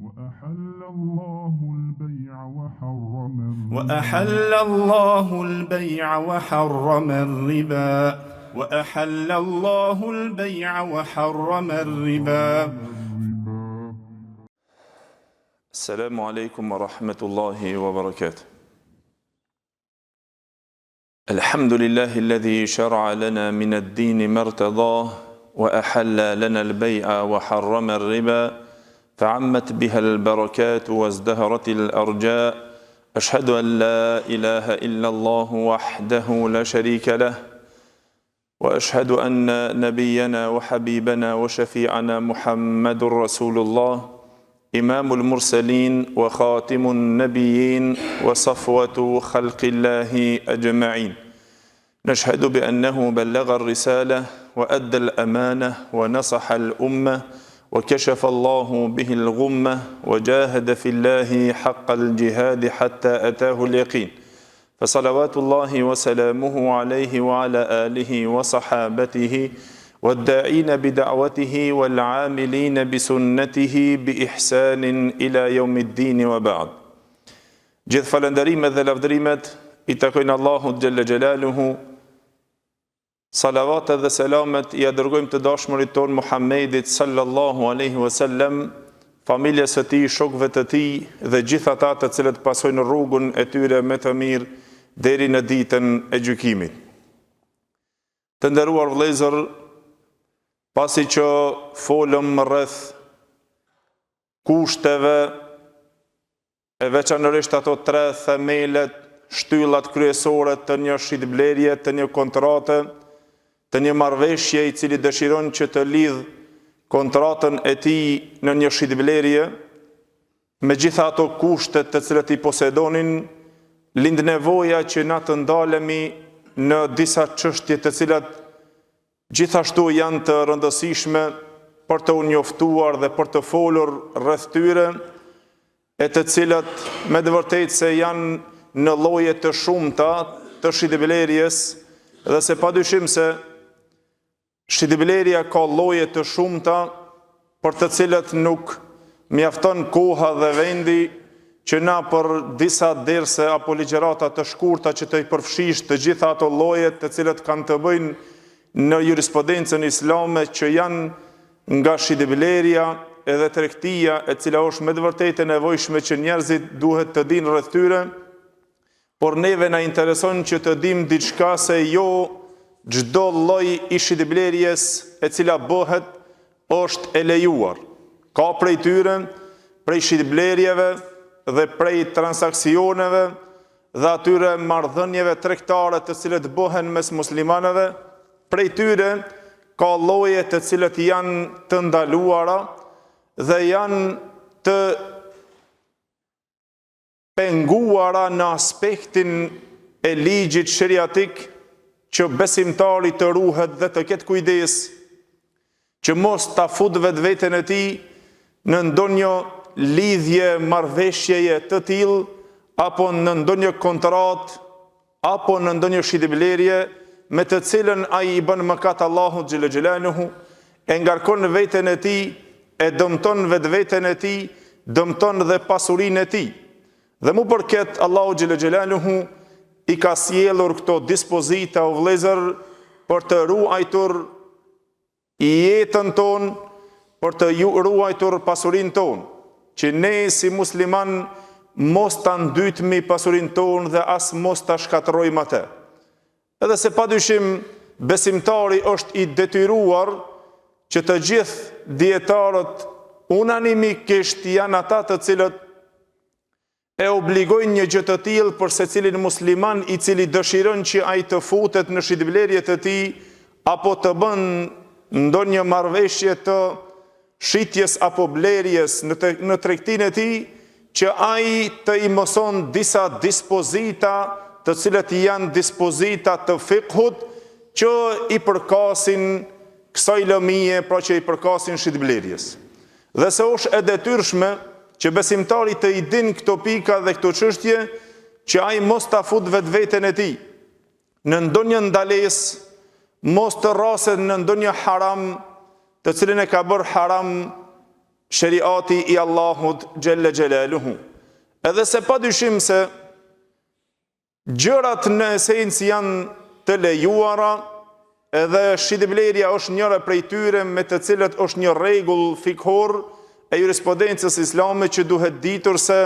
وأحل الله البيع وحرم الربا وأحل الله البيع وحرم الربا. السلام عليكم ورحمة الله وبركاته. الحمد لله الذي شرع لنا من الدين ما ارتضاه وأحل لنا البيع وحرم الربا فعمت بها البركات وازدهرت الأرجاء. أشهد أن لا إله إلا الله وحده لا شريك له وأشهد أن نبينا وحبيبنا وشفيعنا محمد رسول الله إمام المرسلين وخاتم النبيين وصفوة خلق الله أجمعين. نشهد بأنه بلغ الرسالة وأدى الأمانة ونصح الأمة وكشف الله به الغمة وجاهد في الله حق الجهاد حتى أتاه اليقين. فصلوات الله وسلامه عليه وعلى آله وصحابته والداعين بدعوته والعاملين بسنته بإحسان إلى يوم الدين وبعد. Gjithë falënderimet dhe lavdërimet I takojnë Allahut Gjelle Gjelaluhu. Salavatet dhe selamet I dërgojmë të dashmurit ton Muhammedit sallallahu alaihi wasallam, familjes së tij, shokëve të tij dhe gjithë ata të cilët pasojnë rrugën e tyre me të mirë deri në ditën e gjykimit. Të nderuar vëllezër, pasi që folëm rreth kushteve e veçanërisht ato 3 themelet, shtyllat kryesore të një shitblerje, të një kontrate, të një marrëveshje I cili dëshiron që të lidh kontratën e tij në një shitblerje, me gjitha ato kushtet të cilët I posedonin, lind nevoja që na të ndalemi në disa çështje të cilat gjithashtu janë të rëndësishme për të u njoftuar dhe për të folur rreth tyre, e të cilat me të vërtetë se janë në lloje të shumta të shitblerjes, dhe se padyshim se shitblerja ka lloje të shumta për të cilat nuk mjafton koha dhe vendi që na për disa derse apo ligjërata të shkurta që të I përfshish të gjitha ato lloje të cilat kanë të bëjnë në jurisprudencën islame që janë nga shitblerja edhe tregtia e cila është me të vërtetë e nevojshme që njerëzit duhet të dinë rreth tyre, por neve na intereson që të dimë diçka se jo çdo lloj I shitblerjes e cila bëhet është e lejuar. Ka prej tyre, prej shitblerjeve dhe prej transaksioneve dhe atyre marrëdhënieve tregtare të cilat bëhen mes muslimanëve, prej tyre ka lloje të cilat janë të ndaluara dhe janë të penguara në aspektin e ligjit sheriatik që besimtari të ruhet dhe të ketë kujdes që mos ta fut vetveten e tij në ndonjë lidhje marrëveshjeje të tillë apo në ndonjë kontratë apo në ndonjë shitblerje me të cilën ai I bën mëkat Allahut Gjelle Gjelaluhu, e ngarkon veten e tij, e dëmton vetveten e tij, dëmton dhe pasurinë e tij. Dhe mu përket Allahu Gjelle Gjelaluhu I ka sjellur këto dispozita o vëllezër për të ruajtur jetën tonë, për të ruajtur pasurinë tonë, që ne si musliman mos ta ndytmi pasurinë tonë dhe as mos ta shkatërrojmë atë. Edhe se padyshim besimtari është I detyruar që të gjithë dietarët unanimikisht janë ata të cilët e obligojnë një gjë të tillë për secilin musliman I cili dëshiron që ai të futet në shitblerjet e tij apo të bën ndonjë marrëveshje të shitjes apo blerjes në tregtinë e tij, që ai të I mëson disa dispozita të cilat janë dispozita të fiqhut që I përkasin kësaj lëmie, pra që I përkasin shitblerjes. Dhe se është e detyrshme që besimtari të I din këto pika dhe këto çështje, që ai mos ta fut vetveten e tij në ndonjë ndalesë, mos të rraset në ndonjë haram, të cilin e ka bërë haram shariati i Allahut xhelle xhelaluhu. Edhe se padyshim se gjërat në esencë janë të lejuara, edhe shitblerja është njëra prej tyre me të cilët është një rregull fikhor e jurisprudencës islame që duhet ditur se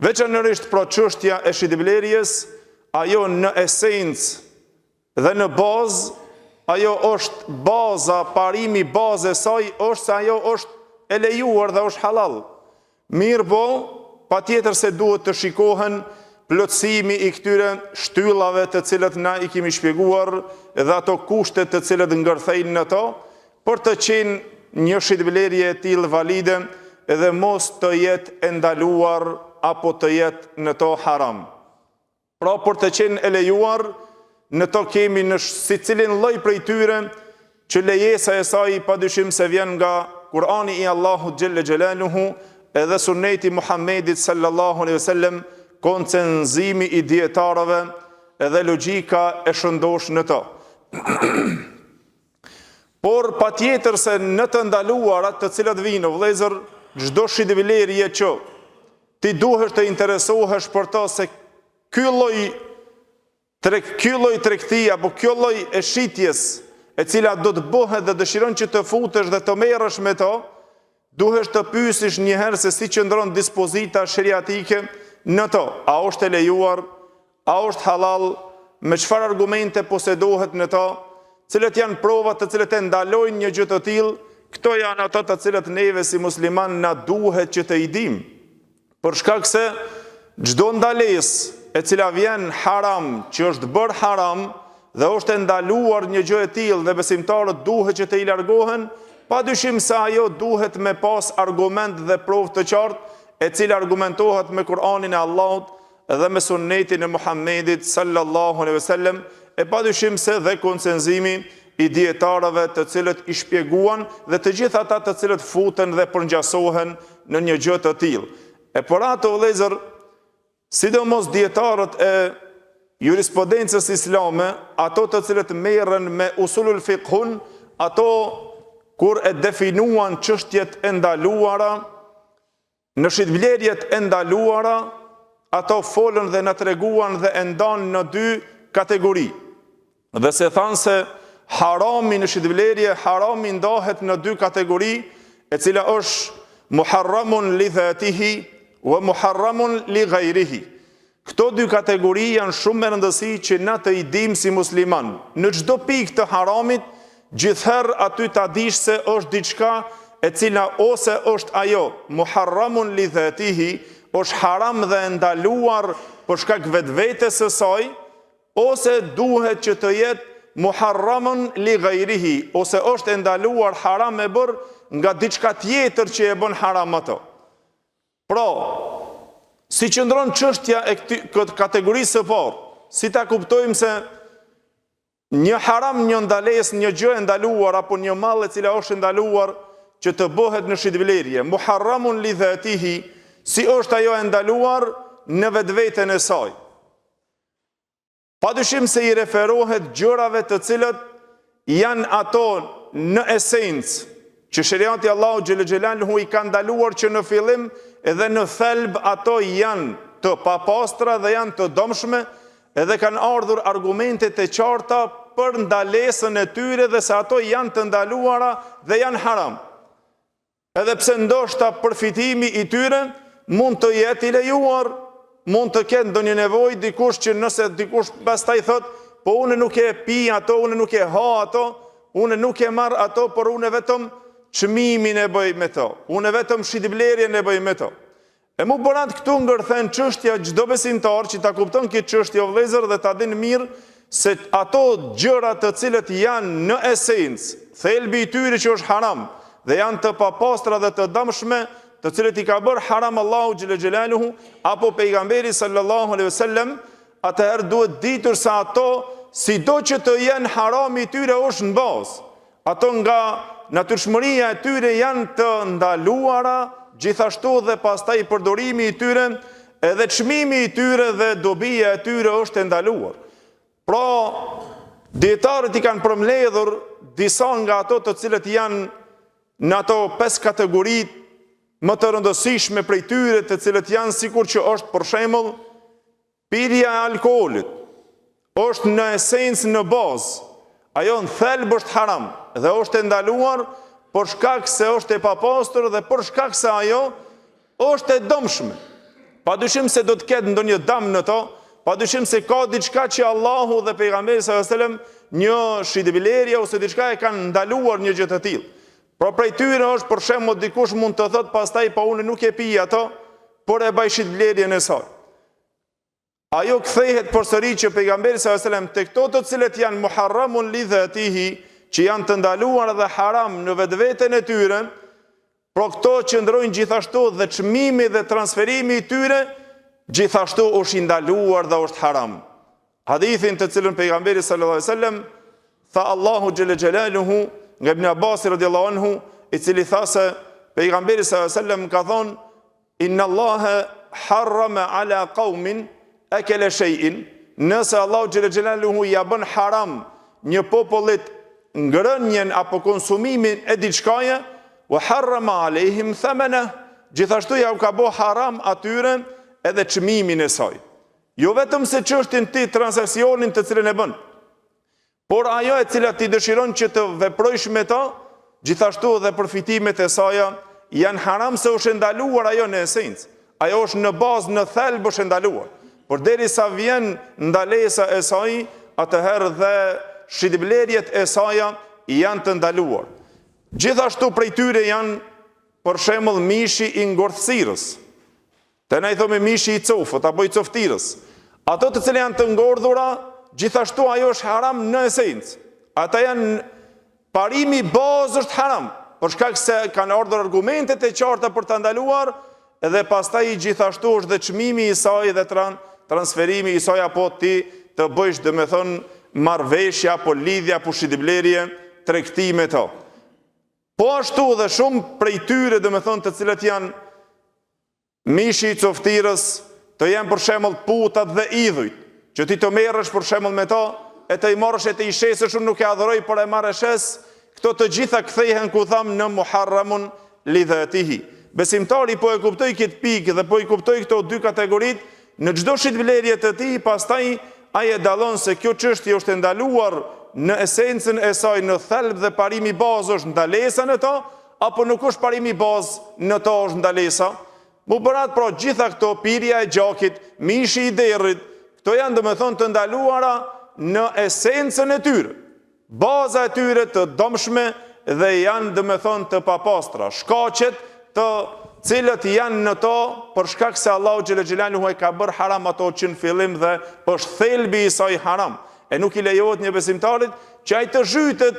veçanërisht për çështja e shitblerjes, ajo në esencë dhe në bazë, ajo është baza, parimi bazë e saj është se ajo është e lejuar dhe është halal. Mirë po, patjetër se duhet të shikohen plotësimi i këtyre shtyllave të cilët na i kemi shpjeguar dhe ato kushtet të cilët ngërthejnë në to, për të qenë një shitblerje e tillë valide edhe mos të jetë e ndaluar apo të jetë në to haram. Pra për të qenë e lejuar, në to kemi në secilin lloj prej tyre që lejesa e saj padyshim se vjen nga Kurani i Allahut xhelle xhelaluhu edhe Sunneti Muhammedit sallallahu alaihi wasallam, koncenzimi i dietarëve edhe logjika e shëndosh në to. Por patjetër se në të ndaluarat të cilat vijnë vëllezër, çdo shitblerje që ti duhesh të interesohesh për to se ky lloj tregti apo ky lloj e shitjes e cila do të bëhet dhe dëshiron që të futesh dhe të merresh me to, duhesh të pyesish një herë se si qëndron dispozita shariatike në to. A është e lejuar, a është halal, me çfarë argumente posedohet në to, cilët janë provat të cilët e ndalojnë një gjë të tillë. Këto janë ato të cilët neve si musliman na duhet që të i dimë. Për shkak se çdo ndalesë e cila vjen haram, që është bërë haram dhe është e ndaluar një gjë e tillë dhe besimtarët duhet që të i largohen, padyshim se ajo duhet me pas argument dhe provë të qartë, e cila argumentohet me Kur'anin e Allahut dhe me Sunnetin e Muhammedit sallallahu alaihi wasallam, e padyshim se dhe konsenzimi i dietarëve të cilët i shpjeguan dhe të gjithë ata të cilët futen dhe përngjasohen në një gjë të tillë. E por ato vëllezër, sidomos dietarët e jurisprudencës islame, ato të cilët merren me usulul fiqhun, ato kur e definuan çështjet e ndaluara, në shitblerjet e ndaluara, ato folën dhe na treguan dhe e ndanë në dy kategori. Dhe se thanë se harami në shitblerje, harami ndahet në dy kategori, e cila është muharramun li dhatihi wa muharramun li ghayrihi. Këto dy kategori janë shumë me rëndësi që na të i dim si musliman. Në çdo pikë të haramit, gjithherë aty ta dish se është diçka e cila ose është ajo muharramun li dhatihi, është haram dhe ndaluar për shkak vetvetes së saj, ose duhet që të jetë muharramun li ghayrihi, ose është ndaluar haram e bërë nga diçka tjetër që e bën haram ato. Pra, si qëndron çështja e këtë kategorisë së parë, si ta kuptojmë se një haram, një ndalesë, një gjë e ndaluar apo një mall e cila është ndaluar që të bëhet në shitblerje, muharramun li dhatihi, si është ajo e ndaluar në vetveten e saj. Padyshim se i referohet gjërave të cilët janë ato në esencë që shariati Allahu xhelle xhelaluhu i ka ndaluar që në fillim edhe në thelb ato janë të papastra dhe janë të dëmshme, edhe kanë ardhur argumentet e qarta për ndalesën e tyre dhe se ato janë të ndaluara dhe janë haram. Edhe pse ndoshta përfitimi i tyre mund të jetë i lejuar, mund të ketë ndonjë nevojë dikush që nëse dikush pastaj thot, po unë nuk e pi ato, unë nuk e ha ato, unë nuk e marr ato, por unë vetëm çmimin e bëj me to, unë vetëm shitblerjen e bëj me to. E mu bërat këtu ngërthen çështja çdo besimtar që ta kupton këtë çështje o vëllezër dhe ta dinë mirë se ato gjëra të cilët janë në esencë, thelbi i tyre që është haram dhe janë të papastra dhe të dëmshme, të cilët i ka bërë haram Allahu xhelle xhelaluhu apo pejgamberi sallallahu alaihi wasallam, atëherë duhet ditur se ato sido që të jenë haram i tyre është në bazë. Ato nga natyrshmëria e tyre janë të ndaluara, gjithashtu dhe pastaj përdorimi i tyre, edhe çmimi i tyre dhe dobia e tyre është e ndaluar. Pra, dietarët i kanë përmbledhur disa nga ato të cilët janë në ato 5 kategori më të rëndësishme prej tyre, të cilët janë sikur që është për shembull pirja e alkoolit, është në esencë në bazë, ajo në thelb është haram dhe është e ndaluar për shkak se është e papastër dhe për shkak se ajo është e dëmshme. Padyshim se do të ketë ndonjë dëm në to, padyshim se ka diçka që Allahu dhe pejgamberi sallallahu alajhi wasallam, një shitbilerje ose diçka e kanë ndaluar një gjë të tillë. Por prej tyre është për shembull dikush mund të thotë pastaj pa unë nuk e pi ato, por e baj shitblerjen e saj. Ajo kthehet përsëri që pejgamberi sallallahu alajhi wasallam tek to të cilët janë muharramun li dhatihi, që janë të ndaluar dhe haram në vetveten e tyre, pro këto qëndrojnë gjithashtu dhe çmimi dhe transferimi i tyre gjithashtu është i ndaluar dhe është haram. Hadithin të cilën pejgamberi sallallahu alajhi wasallam tha Allahu xhelle xhelaluhu nga Ibn Abbas radhiyallahu anhu, i cili tha se pejgamberi sallallahu alajhi wasallam ka thonë: Inna Allaha harrama ala qaumin akala shay'in, nëse Allahu xhelle xhelaluhu ja bën haram një popullit ngrënjen apo konsumimin e diçkaje, wa harrama alehim thamana, gjithashtu ja u ka bo haram atyre edhe çmimin e saj. Jo vetëm se çështën ti transaksionin të cilën e bën, por ajo e cila ti dëshiron që të veprojsh me ta, gjithashtu dhe përfitimet e saj janë haram, se është ndaluar ajo në esencë. Ajo është në bazë, në thelb është ndaluar. Por derisa vjen ndalesa e saj, atëherë dhe shitblerjet e saj janë të ndaluar. Gjithashtu prej tyre janë për shembull mishi i ngordhësirës. Të ne i thome mishi i cofët apo i coftirës. Ato të cilë janë të ngordhura, gjithashtu ajo është haram në esencë. Ata janë parimi bazë është haram, për shkak se kanë ardhur argumentet e qarta për ta ndaluar, edhe pastaj gjithashtu është dhe çmimi i saj dhe transferimi i saj, apo ti të bëjsh domethënë marrëveshje apo lidhje apo shitblerje tregti me to. Po ashtu dhe shumë prej tyre domethënë të cilët janë mishi i coftirës, të janë për shembull putat dhe idhujt, që ti të merresh për shembull me to, e të i marrësh e të i shesësh, unë nuk e adhuroj, por e marrë shes, këto të gjitha kthehen ku tham në muharramun li dhatihi. Besimtari po e kuptoi këtë pikë dhe po i kuptoi këto dy kategoritë, në çdo shitblerje të tij, pastaj ai e dallon se kjo çështje është ndaluar në esencën e saj, në thelb dhe parimi bazë është ndalesa në to, apo nuk është parimi bazë në to është ndalesa. Mu bërat pra gjitha këto, pirja e gjakit, mishi i derrit, këto janë domethënë të ndaluara në esencën e tyre. Baza e tyre të dëmshme dhe janë domethënë të papastra. Shkaqet të cilët janë në to për shkak se Allahu xhelle xhelaluhu e ka bërë haram ato që në fillim dhe është thelbi i saj haram. E nuk i lejohet një besimtarit që ai të zhytet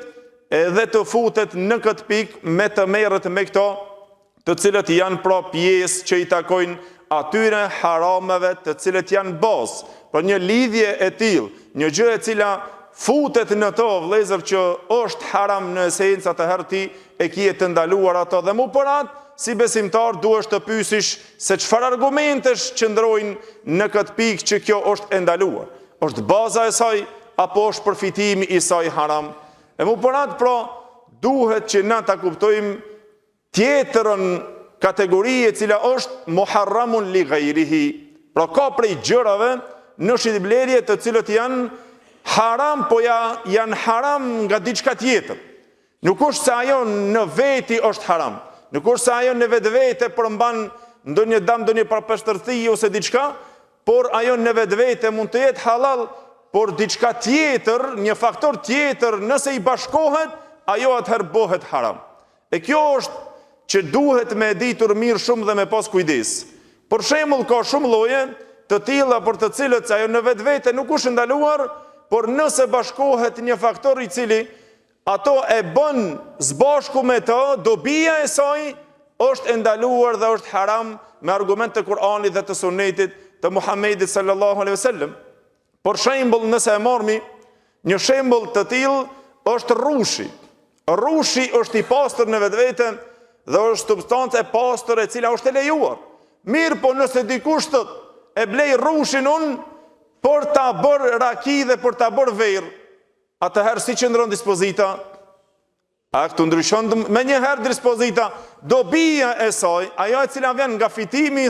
dhe të futet në këtë pikë me të merret me këto të cilët janë pra pjesë që i takojnë atyre harameve të cilët janë bazë. Për një lidhje e tillë, një gjë e cila futet në to, vëllezër, që është haram në esencë, atëherë ti e kije të ndaluar ato. Dhe mu për atë, si besimtar, duhesh të pyesish se çfarë argumentesh qëndrojnë në këtë pikë që kjo është e ndaluar. Është baza e saj apo është përfitimi i saj haram? E mu për atë, pra, duhet që na ta kuptojmë tjetërën kategori e cila është muharramun li ghairihi. Pra ka prej gjërave në shitblerje të cilët janë haram, po janë haram nga diçka tjetër. Nuk është se ajo në veti është haram, nuk është se ajo në vetvete përmban ndonjë dëm, ndonjë papastërti ose diçka, por ajo në vetvete mund të jetë halal, por diçka tjetër, një faktor tjetër, nëse i bashkohet, ajo atëherë bëhet haram. E kjo është që duhet me ditur mirë shumë dhe me pas kujdes. Për shembull, ka shumë lloje të tilla për të cilët ajo në vetvete nuk është ndaluar, por nëse bashkohet një faktor i cili ato e bën zbashku me të, dobia e saj është ndaluar dhe është haram me argument të Kur'anit dhe të Sunetit të Muhamedit sallallahu alaihi wasallam. Për shembull, nëse e marrmi një shembull të tillë, është rrushi. Rrushi është i pastër në vetvete dhe është substancë e pastër e cila është e lejuar. Mirë, po nëse dikush thotë e blej rrushin unë për ta bërë raki dhe për ta bërë verë, atëherë si qëndron dispozita? A këtu ndryshon me njëherë dispozita, dobija e saj, ajo e cila vjen nga fitimi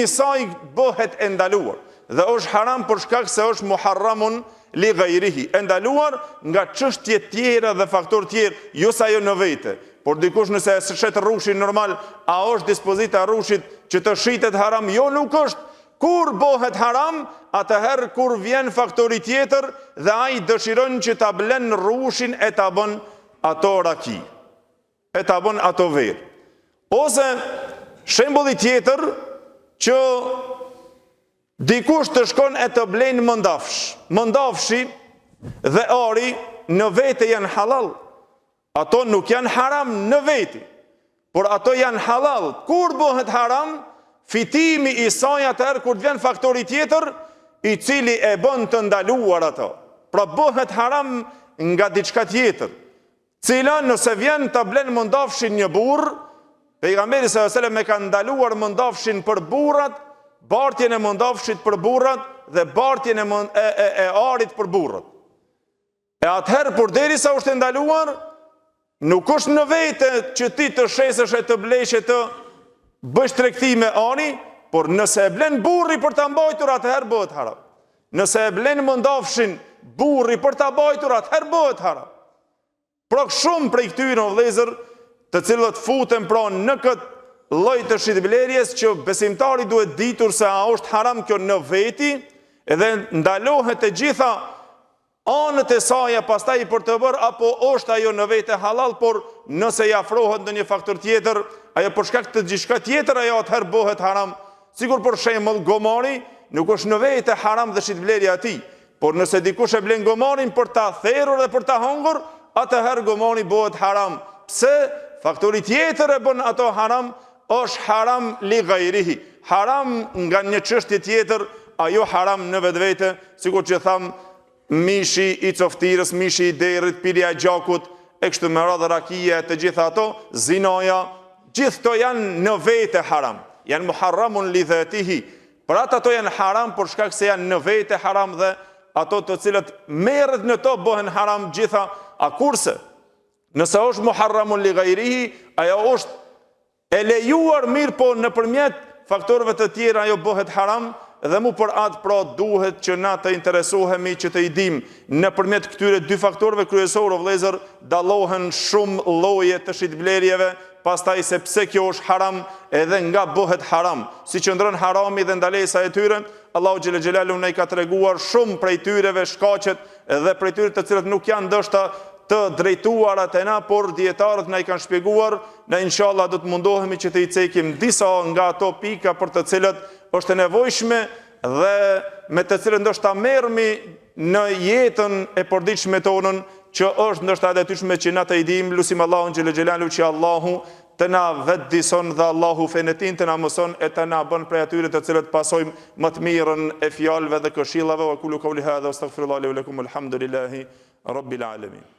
i saj bëhet e ndaluar. Dhe është haram për shkak se është muharramun li ghairihi, e ndaluar nga çështje tjera dhe faktor tjerë, jo sa ajo në vete. Por dikush nëse e shet rrushin normal, a është dispozita rrushit që të shitet haram? Jo, nuk është. Kur bëhet haram, atëherë kur vjen faktori tjetër dhe ai dëshiron që ta blen rrushin e ta bën ato raki, e ta bën ato verë. Ose shembulli tjetër që dikush të shkon e të blen mëndafsh. Mëndafshi dhe ari në vete janë halal. Ato nuk janë haram në veti, por ato janë halal. Kur bëhet haram? Fitimi i saj atëherë kur vjen faktori tjetër i cili e bën të ndaluar ato. Pra bëhet haram nga diçka tjetër, cila nëse vjen të blen mëndafshin një burr, pejgamberi sallallahu alajhi wasallam e ka ndaluar mëndafshin për burrat, bartjen e mëndafshit për burrat dhe bartjen e arit për burrat. E atëherë përderisa është ndaluar, nuk është në vete që ti të shesësh e të blesh e të bësh tregti me ani, por nëse e blen burri për ta mbajtur, atëherë bëhet haram. Nëse e blen mëndafshin burri për ta mbajtur, atëherë bëhet haram. Pra shumë prej këtyre vëllezër, të cilët futen pra në këtë lloj të shitblerjes, që besimtari duhet ditur se a është haram kjo në veti, edhe ndalohet të gjitha anët e saj pastaj për të bërë, apo është ajo në vete halal, por nëse i afrohet në një faktor tjetër, ajo për shkak të diçka tjetër, ajo atëherë bëhet haram. Sigur për shembull gomari, nuk është në vete haram dhe shitblerja e tij, por nëse dikush e blen gomarin për ta therrur dhe për ta hungur, atëherë gomari bëhet haram. Pse? Faktori tjetër e bën ato haram, është haram li ghairihi. Haram nga një çështje tjetër, ajo haram në vetvete, sikur që tham mishi i coftirës, mishi i derrit, pirja e gjakut, e kështu me radhë rakia, të gjitha ato, zinaja, gjithë to janë në vete haram, janë muharramun li dhatihi. Për ato janë haram për shkak se janë në vete haram dhe ato të cilët merret në to bëhen haram gjitha. A kurse nëse është muharramun li ghairihi, ajo është e lejuar mirë, po nëpërmjet faktorëve të tjera ajo bëhet haram. Dhe mu për atë pra duhet që na të interesohemi që të i dim nëpërmjet këtyre dy faktorëve kryesorë, vëllezër, dallohen shumë lloje të shitblerjeve, pastaj se pse kjo është haram edhe nga bëhet haram, si qëndron harami dhe ndalesa e tyre. Allahu xhel xhelalu na i ka treguar shumë prej tyreve shkaqet dhe prej tyre të cilët nuk janë ndoshta të drejtuarat e na, por dietarët na i kanë shpjeguar. Ne inshallah do të mundohemi që të i cekim disa nga ato pika për të cilët është e nevojshme dhe me të cilët ndoshta merremi në jetën e përditshme tonën, që është ndoshta e detyrshme që na të i dim. Lutim Allahun xhel xhelalu që Allahu të na vetë dison dhe Allahu fenetin të na mëson e të na bën prej atyre të cilët pasojmë më të mirën e fjalëve dhe këshillave. Wa qulu qawli hadha wastaghfirullahi li wa lakum, alhamdulillahi rabbil alamin.